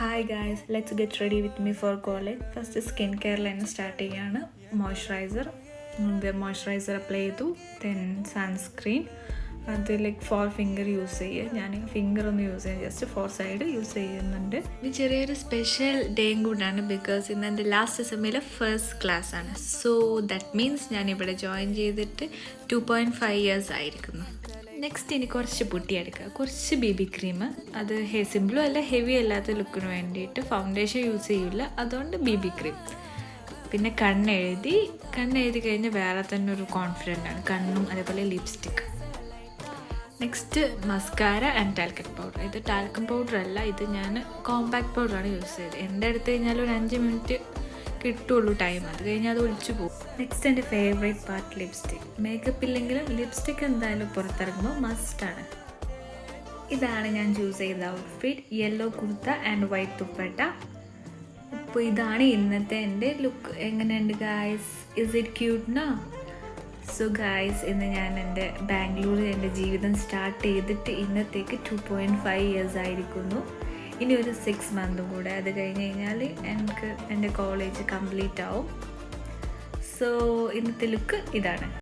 Hi guys, let's get ready with me for college. First skincare line start ചെയ്യാണ്. Moisturiser apply ചെയ്തു, then sunscreen. അത് like 4 finger use ചെയ്യുക. ഞാൻ finger ഒന്നും use ചെയ്യാം, just 4 side use ചെയ്യുന്നുണ്ട്. ഇത് ചെറിയൊരു സ്പെഷ്യൽ ഡേയും കൂടാണ്, ബിക്കോസ് ഇന്ന് എൻ്റെ ലാസ്റ്റ് സെമ്മിലെ ഫസ്റ്റ് ക്ലാസ് ആണ്. സോ ദാറ്റ് മീൻസ് ഞാനിവിടെ ജോയിൻ ചെയ്തിട്ട് 2.5 ഇയേഴ്സ് ആയിരിക്കുന്നു. നെക്സ്റ്റ് ഇനി കുറച്ച് പുട്ടിയെടുക്കുക, കുറച്ച് ബേബി ക്രീം. അത് സിമ്പിളും അല്ല ഹെവി അല്ലാത്ത ലുക്കിന് വേണ്ടിയിട്ട്. ഫൗണ്ടേഷൻ യൂസ് ചെയ്യില്ല, അതുകൊണ്ട് ബേബി ക്രീം. പിന്നെ കണ്ണെഴുതി കഴിഞ്ഞ് വേറെ തന്നെ ഒരു കോൺഫിഡൻ്റ് ആണ്, കണ്ണും അതേപോലെ lipstick. Next mascara and talcum powder. ഇത് ടാൽക്കം പൗഡർ അല്ല, ഇത് ഞാൻ കോമ്പാക്ട് പൗഡറാണ് യൂസ് ചെയ്തത്. എൻ്റെ അടുത്ത് കഴിഞ്ഞാൽ ഒരു 5 മിനിറ്റ് കിട്ടുള്ളൂ ടൈം, അത് കഴിഞ്ഞാൽ അത് ഒളിച്ചു പോകും. നെക്സ്റ്റ് എൻ്റെ ഫേവറേറ്റ് പാർട്ട് ലിപ്സ്റ്റിക്. മേക്കപ്പ് ഇല്ലെങ്കിലും ലിപ്സ്റ്റിക് എന്തായാലും പുറത്തിറങ്ങുമ്പോൾ മസ്റ്റാണ്. ഇതാണ് ഞാൻ ചൂസ് ചെയ്ത outfit, yellow kurta and white dupatta. അപ്പോൾ ഇതാണ് ഇന്നത്തെ എൻ്റെ ലുക്ക്. എങ്ങനെയുണ്ട് ഗായ്സ്? ഇസ് ഇറ്റ് ക്യൂട്ട് നാ? സോ ഗായ്സ്, ഇന്ന് ഞാൻ എൻ്റെ ബാംഗ്ലൂരിൽ എൻ്റെ ജീവിതം സ്റ്റാർട്ട് ചെയ്തിട്ട് ഇന്നത്തേക്ക് 2.5 ഇയേഴ്സ് ആയിരിക്കുന്നു. ഇനി ഒരു 6 മന്തും കൂടെ, അത് കഴിഞ്ഞ് കഴിഞ്ഞാൽ എനിക്ക് എൻ്റെ കോളേജ് കംപ്ലീറ്റ് ആവും. സോ ഇന്നത്തെ ലുക്ക് ഇതാണ്.